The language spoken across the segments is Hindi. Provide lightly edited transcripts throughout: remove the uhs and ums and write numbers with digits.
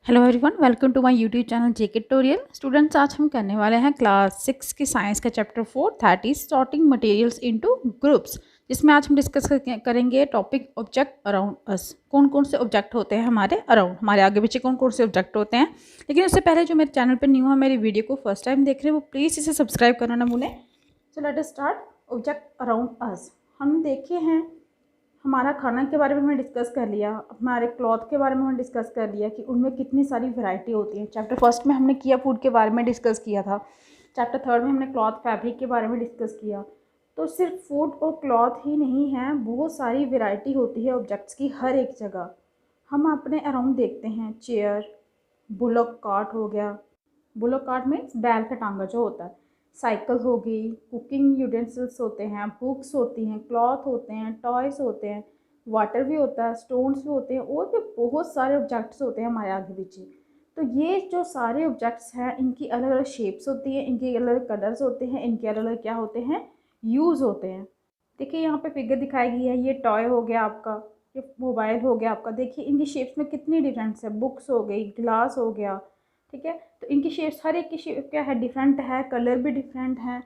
Hello everyone, welcome to my YouTube channel JK tutorial. Students, आज हम करने वाले हैं क्लास 6 की साइंस का chapter 4 that is sorting materials into groups, जिसमें आज हम डिस्कस करेंगे टॉपिक ऑब्जेक्ट अराउंड अस। कौन कौन से ऑब्जेक्ट होते हैं हमारे अराउंड, हमारे आगे पीछे कौन कौन से ऑब्जेक्ट होते हैं। लेकिन उससे पहले जो मेरे चैनल पर न्यू है, मेरी वीडियो को फर्स्ट टाइम देख रहे हैं, वो प्लीज़ इसे सब्सक्राइब करना ना भूलें। So let us start. Object around us हम देखे हैं, हमारा खाना के बारे में हमने डिस्कस कर लिया, हमारे क्लॉथ के बारे में हमने डिस्कस कर लिया कि उनमें कितनी सारी वैरायटी होती है। चैप्टर फर्स्ट में हमने किया फूड के बारे में डिस्कस किया था, चैप्टर थर्ड में हमने क्लॉथ फैब्रिक के बारे में डिस्कस किया। तो सिर्फ फूड और क्लॉथ ही नहीं है, बहुत सारी वैरायटी होती है ऑब्जेक्ट्स की हर एक जगह। हम अपने अराउंड देखते हैं, चेयर, बुलक कार्ट हो गया, बुलक कार्ट मीन्स बैल का टांगा जो होता है, साइकिल हो गई, कुकिंग यूटेंसिल्स होते हैं, बुक्स होती हैं, क्लॉथ होते हैं, टॉयस होते हैं, वाटर भी होता है, स्टोन्स भी होते हैं, और भी बहुत सारे ऑब्जेक्ट्स होते हैं हमारे आगे पीछे। तो ये जो सारे ऑब्जेक्ट्स हैं, इनकी अलग अलग शेप्स होती हैं, इनके अलग अलग कलर्स होते हैं, इनके अलग अलग क्या होते हैं, यूज़ होते हैं। देखिए यहाँ पे फिगर दिखाई गई है, ये टॉय हो गया आपका, ये मोबाइल हो गया आपका। देखिए इनकी शेप्स में कितनी डिफरेंस है, बुक्स हो गई, ग्लास हो गया, ठीक है। तो इनकी शेप्स, हर एक की शेप क्या है, डिफरेंट है, कलर भी डिफरेंट है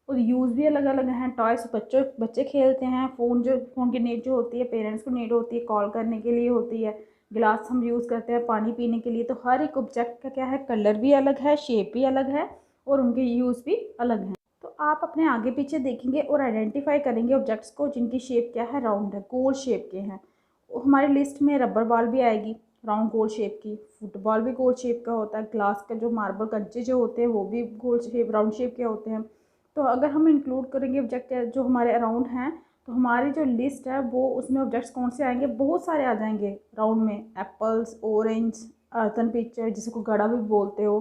और यूज़ भी अलग अलग हैं। टॉयस बच्चे खेलते हैं, फ़ोन की नीड जो होती है, पेरेंट्स को नीड होती है, कॉल करने के लिए होती है। गिलास हम यूज़ करते हैं पानी पीने के लिए। तो हर एक ऑब्जेक्ट का क्या है, कलर भी अलग है, शेप भी अलग है और उनके यूज़ भी अलग हैं। तो आप अपने आगे पीछे देखेंगे और आइडेंटिफाई करेंगे ऑब्जेक्ट्स को जिनकी शेप क्या है, राउंड है, गोल शेप के हैं। हमारी लिस्ट में रबर बॉल भी आएगी राउंड गोल शेप की, फुटबॉल भी गोल शेप का होता है, ग्लास का जो मार्बल कंचे जो होते हैं वो भी गोल शेप राउंड शेप के होते हैं। तो अगर हम इंक्लूड करेंगे ऑब्जेक्ट जो हमारे अराउंड हैं, तो हमारी जो लिस्ट है वो उसमें ऑब्जेक्ट्स कौन से आएंगे, बहुत सारे आ जाएंगे राउंड में। एप्पल्स, ऑरेंज, अर्थन पिक्चर जिसको घड़ा भी बोलते हो।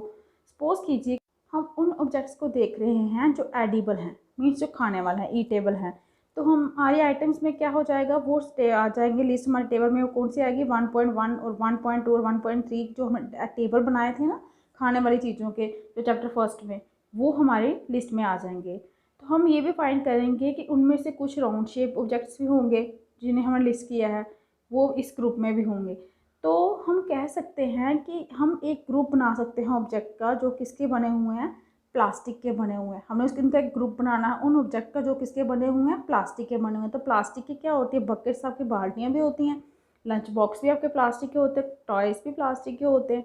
सपोज कीजिए हम उन ऑब्जेक्ट्स को देख रहे हैं जो एडिबल हैं, मीन्स जो खाने वाला है, ईटेबल हैं। तो हमारे आइटम्स में क्या हो जाएगा, वो आ जाएंगे लिस्ट हमारे टेबल में। वो कौन सी आएगी, 1.1 और 1.2 और 1.3 जो हम टेबल बनाए थे ना खाने वाली चीज़ों के, जो चैप्टर फर्स्ट में, वो हमारी लिस्ट में आ जाएंगे। तो हम ये भी फाइंड करेंगे कि उनमें से कुछ राउंड शेप ऑब्जेक्ट्स भी होंगे जिन्हें हमने लिस्ट किया है, वो इस ग्रुप में भी होंगे। तो हम कह सकते हैं कि हम एक ग्रुप बना सकते हैं ऑब्जेक्ट का जो किसके बने हुए हैं, प्लास्टिक के बने हुए हैं। हमें इनका एक ग्रुप बनाना है उन ऑब्जेक्ट का जो किसके बने हुए हैं, प्लास्टिक के बने हुए हैं। तो प्लास्टिक की क्या होती है, बकेट्स, आपकी बाल्टियाँ भी होती हैं, लंच बॉक्स भी आपके प्लास्टिक के होते हैं, टॉयज़ भी प्लास्टिक के होते हैं,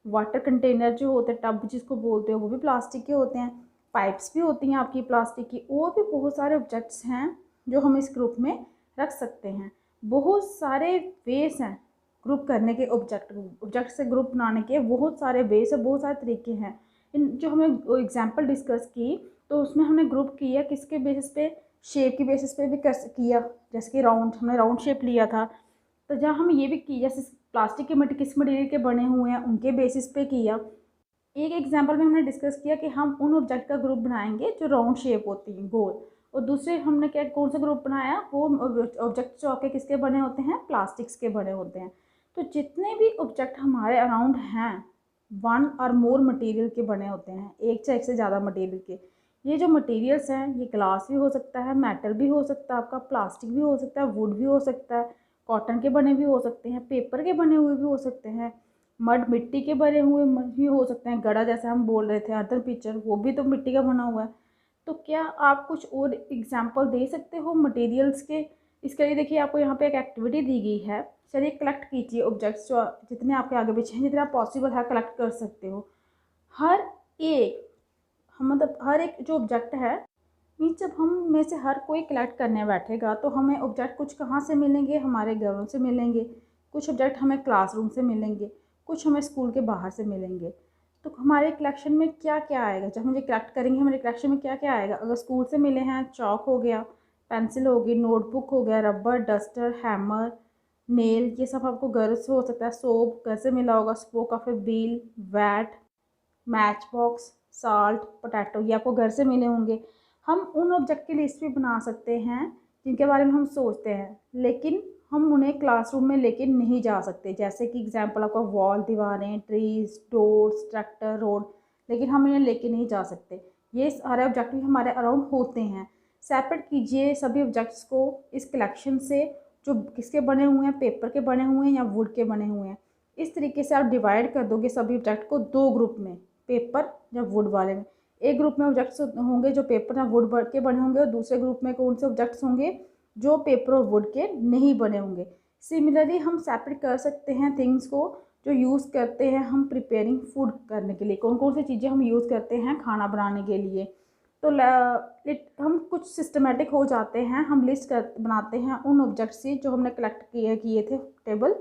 वाटर कंटेनर जो होते हैं, टब जिसको बोलते हो, वो भी प्लास्टिक के होते हैं, पाइप्स भी होती हैं आपकी प्लास्टिक की। और भी बहुत सारे ऑब्जेक्ट्स हैं जो हम इस ग्रुप में रख सकते हैं। बहुत सारे वेस हैं ग्रुप करने के, ऑब्जेक्ट से ग्रुप बनाने के बहुत सारे वेस है, बहुत सारे तरीके हैं। इन जो हमने एग्जांपल डिस्कस की, तो उसमें हमने ग्रुप किया किसके बेसिस पे, शेप की बेसिस पे भी किया। जैसे कि हमने राउंड शेप लिया था, तो जहाँ हम ये भी किया, जैसे प्लास्टिक के किस मटेरियल के बने हुए हैं उनके बेसिस पे किया। एक एग्जांपल में हमने डिस्कस किया कि हम उन ऑब्जेक्ट का ग्रुप बनाएंगे जो राउंड शेप होती हैं, गोल। और दूसरे हमने क्या, कौन सा ग्रुप बनाया, वो ऑब्जेक्ट जो आपके किसके बने होते हैं, प्लास्टिक्स के बने होते हैं। तो जितने भी ऑब्जेक्ट हमारे अराउंड हैं, वन और मोर मटेरियल के बने होते हैं, एक से ज़्यादा मटेरियल के। ये जो मटेरियल्स हैं, ये ग्लास भी हो सकता है, मेटल भी हो सकता है आपका, प्लास्टिक भी हो सकता है, वुड भी हो सकता है, कॉटन के बने भी हो सकते हैं, पेपर के बने हुए भी हो सकते हैं, मिट्टी के बने हुए भी हो सकते हैं, गड़ा जैसे हम बोल रहे थे, अदर पिक्चर, वो भी तो मिट्टी का बना हुआ है। तो क्या आप कुछ और एग्जांपल दे सकते हो मटेरियल्स के। इसके लिए देखिए आपको यहाँ पे एक एक्टिविटी दी गई है। चलिए कलेक्ट कीजिए ऑब्जेक्ट्स जो जितने आपके आगे पीछे हैं, जितना पॉसिबल है कलेक्ट कर सकते हो। हर एक मतलब हर एक जो ऑब्जेक्ट है, मीन्स जब हम में से हर कोई कलेक्ट करने बैठेगा तो हमें ऑब्जेक्ट कुछ कहाँ से मिलेंगे, हमारे घरों से मिलेंगे, कुछ ऑब्जेक्ट हमें क्लासरूम से मिलेंगे, कुछ हमें स्कूल के बाहर से मिलेंगे। तो हमारे कलेक्शन में क्या क्या आएगा, जब हम ये कलेक्ट करेंगे हमारे कलेक्शन में क्या क्या आएगा। अगर स्कूल से मिले हैं, चॉक हो गया, पेंसिल होगी, नोटबुक हो गया, रबर, डस्टर, हैमर, नेल, ये सब आपको घर से हो सकता है। सोप घर से मिला होगा, spoke of a wheel, vat, match box, salt, potato, ये आपको घर से मिले होंगे। हम उन ऑब्जेक्ट की लिस्ट भी बना सकते हैं जिनके बारे में हम सोचते हैं, लेकिन हम उन्हें क्लासरूम में लेके नहीं जा सकते। जैसे कि एग्जांपल आपका वॉल, दीवारें, ट्रीज, डोर्स, ट्रैक्टर, रोड, लेकिन हम इन्हें लेके नहीं जा सकते। ये सारे ऑब्जेक्ट भी हमारे अराउंड होते हैं। सेपरेट कीजिए सभी ऑब्जेक्ट्स को इस कलेक्शन से, जो किसके बने हुए हैं, पेपर के बने हुए हैं या वुड के बने हुए हैं। इस तरीके से आप डिवाइड कर दोगे सभी ऑब्जेक्ट को दो ग्रुप में, पेपर या वुड वाले में। एक ग्रुप में ऑब्जेक्ट्स होंगे जो पेपर या वुड के बने होंगे, और दूसरे ग्रुप में कौन से ऑब्जेक्ट्स होंगे जो पेपर और वुड के नहीं बने होंगे। सिमिलरली हम सेपरेट कर सकते हैं थिंग्स को जो यूज़ करते हैं हम प्रिपेयरिंग फूड करने के लिए। कौन कौन सी चीज़ें हम यूज़ करते हैं खाना बनाने के लिए। तो हम कुछ सिस्टमेटिक हो जाते हैं, हम लिस्ट बनाते हैं उन ऑब्जेक्ट से जो हमने कलेक्ट किए थे टेबल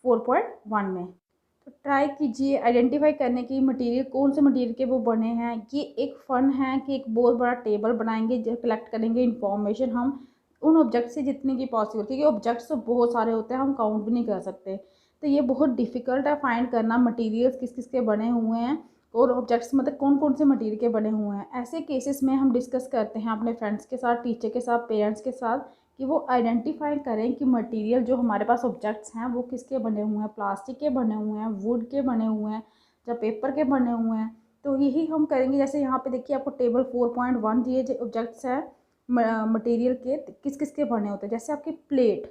4.1 में। तो ट्राई कीजिए आइडेंटिफाई करने की मटेरियल कौन से मटेरियल के वो बने हैं। ये एक फ़न है कि एक बहुत बड़ा टेबल बनाएंगे जो कलेक्ट करेंगे इंफॉर्मेशन हम उन ऑब्जेक्ट से जितने की पॉसिबल, क्योंकि ऑब्जेक्ट्स तो बहुत सारे होते हैं, हम काउंट भी नहीं कर सकते। तो ये बहुत डिफ़िकल्ट है फाइंड करना मटेरियल्स किस किस के बने हुए हैं और ऑब्जेक्ट्स मतलब कौन कौन से मटेरियल के बने हुए हैं। ऐसे केसेस में हम डिस्कस करते हैं अपने फ्रेंड्स के साथ, टीचर के साथ, पेरेंट्स के साथ कि वो आइडेंटिफाई करें कि मटेरियल जो हमारे पास ऑब्जेक्ट्स हैं वो किसके बने हुए हैं, प्लास्टिक के बने हुए हैं, वुड के बने हुए हैं या पेपर के बने हुए हैं। तो यही हम करेंगे। जैसे यहाँ पे देखिए आपको टेबल 4.1 दिए जो ऑब्जेक्ट्स हैं मटेरियल के किस किस के बने होते हैं। जैसे आपकी प्लेट,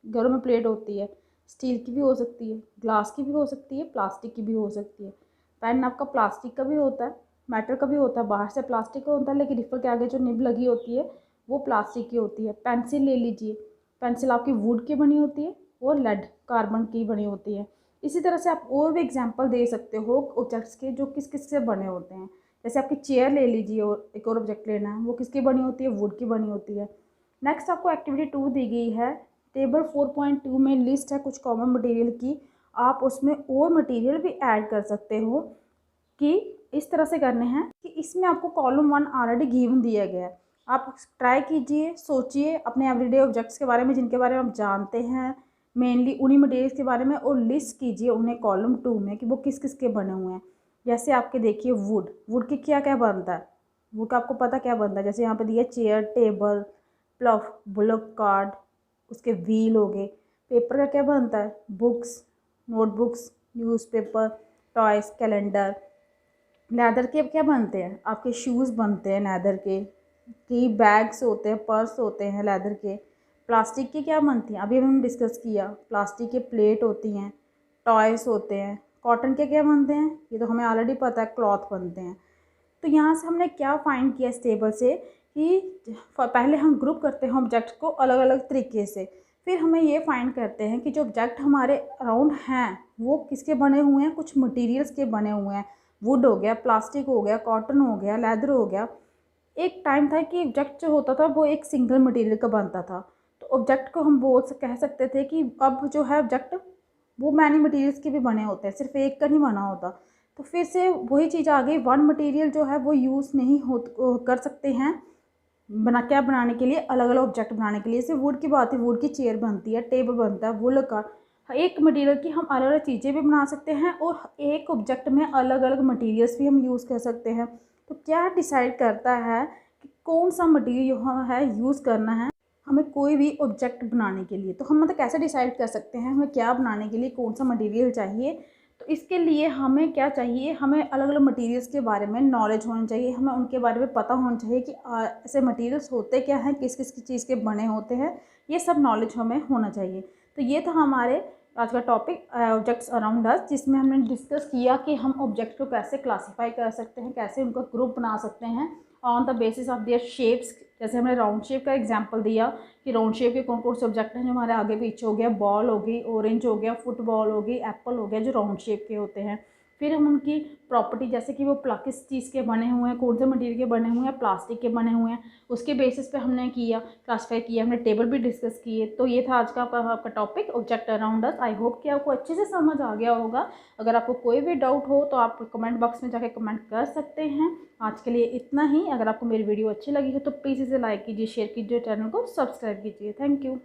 घरों में प्लेट होती है, स्टील की भी हो सकती है, ग्लास की भी हो सकती है, प्लास्टिक की भी हो सकती है। पेन आपका प्लास्टिक का भी होता है, मेटल का भी होता है, बाहर से प्लास्टिक का होता है लेकिन रिफर के आगे जो निब लगी होती है वो प्लास्टिक की होती है। पेंसिल ले लीजिए, पेंसिल आपकी वुड की बनी होती है और लेड कार्बन की बनी होती है। इसी तरह से आप और भी एग्जांपल दे सकते हो ऑब्जेक्ट्स के जो किस किस से बने होते हैं। जैसे आपकी चेयर ले लीजिए और एक और ऑब्जेक्ट लेना है, वो किसकी बनी होती है, वुड की बनी होती है। नेक्स्ट आपको एक्टिविटी 2 दी गई है। टेबल 4.2 में लिस्ट है कुछ कॉमन मटेरियल की, आप उसमें और मटेरियल भी ऐड कर सकते हो कि इस तरह से करने हैं कि इसमें आपको कॉलम 1 ऑलरेडी गिवन दिया गया है। आप ट्राई कीजिए, सोचिए अपने एवरीडे ऑब्जेक्ट्स के बारे में जिनके बारे में आप जानते हैं, मेनली उन्हीं मटेरियल्स के बारे में, और लिस्ट कीजिए उन्हें कॉलम 2 में कि वो किस किस के बने हुए हैं। जैसे आपके देखिए वुड की क्या क्या बनता है, वुड का आपको पता क्या बनता है। जैसे यहाँ पे दिया चेयर, टेबल, प्लफ, बुलक कार्ड, उसके व्हील हो गए। पेपर का क्या बनता है, books, notebooks, newspaper, toys, calendar. Leather के क्या बनते हैं, आपके शूज़ बनते हैं लेदर के, कई बैग्स होते हैं, पर्स होते हैं लेदर के। प्लास्टिक की क्या बनती हैं, अभी हमने डिस्कस किया, प्लास्टिक के प्लेट होती हैं, टॉयस होते हैं। कॉटन के क्या बनते हैं, ये तो हमें ऑलरेडी पता है, क्लॉथ बनते हैं। तो यहाँ से हमने क्या फाइंड किया इस टेबल से कि पहले हम ग्रुप करते हैं ऑब्जेक्ट को अलग अलग तरीके से, फिर हमें ये फाइंड करते हैं कि जो ऑब्जेक्ट हमारे अराउंड हैं वो किसके बने हुए हैं, कुछ मटेरियल्स के बने हुए हैं। वुड हो गया, प्लास्टिक हो गया, कॉटन हो गया, लेदर हो गया। एक टाइम था कि ऑब्जेक्ट जो होता था वो एक सिंगल मटेरियल का बनता था, तो ऑब्जेक्ट को हम कह सकते थे कि अब जो है ऑब्जेक्ट वो मैनी मटेरियल्स के भी बने होते हैं, सिर्फ एक का नहीं बना होता। तो फिर से वही चीज़ आ गई, वन मटेरियल जो है वो यूज़ नहीं कर सकते हैं बनाने के लिए, अलग अलग ऑब्जेक्ट बनाने के लिए। जैसे वुड की बात है, वुड की चेयर बनती है, टेबल बनता है, वुड का एक मटेरियल की हम अलग अलग चीज़ें भी बना सकते हैं और एक ऑब्जेक्ट में अलग अलग मटेरियल्स भी हम यूज़ कर सकते हैं। तो क्या डिसाइड करता है कि कौन सा मटेरियल है यूज़ करना है हमें कोई भी ऑब्जेक्ट बनाने के लिए। तो हम मतलब कैसे डिसाइड कर सकते हैं हमें क्या बनाने के लिए कौन सा मटेरियल चाहिए। तो इसके लिए हमें क्या चाहिए, हमें अलग अलग मटेरियल्स के बारे में नॉलेज होनी चाहिए, हमें उनके बारे में पता होना चाहिए कि ऐसे मटेरियल्स होते क्या हैं, किस किस चीज़ के बने होते हैं, ये सब नॉलेज हमें होना चाहिए। तो ये था हमारे आज का टॉपिक ऑब्जेक्ट्स अराउंड अस, जिसमें हमने डिस्कस किया कि हम ऑब्जेक्ट को कैसे क्लासीफाई कर सकते हैं, कैसे उनका ग्रुप बना सकते हैं on the basis of their shapes. जैसे हमने राउंड शेप का एग्जांपल दिया कि राउंड शेप के कौन कौन से ऑब्जेक्ट हैं जो हमारे आगे पीछे हो गया, बॉल हो गई, ऑरेंज हो गया, फुटबॉल हो गई, एप्पल हो गया, जो राउंड शेप के होते हैं। फिर हम उनकी प्रॉपर्टी जैसे कि वो किस चीज़ के बने हुए हैं, कौन से मटेरियल के बने हुए हैं, प्लास्टिक के बने हुए हैं, उसके बेसिस पे हमने क्लासीफाई किया, हमने टेबल भी डिस्कस किए। तो ये था आज का आपका topic object around us. I hope कि आपको अच्छे से समझ आ गया होगा। अगर आपको कोई भी डाउट हो तो आप कमेंट बॉक्स में जाकर कमेंट कर सकते हैं। आज के लिए इतना ही। अगर आपको मेरी वीडियो अच्छी लगी हो तो प्लीज़ इसे लाइक कीजिए, शेयर कीजिए, चैनल को सब्सक्राइब कीजिए। Thank you.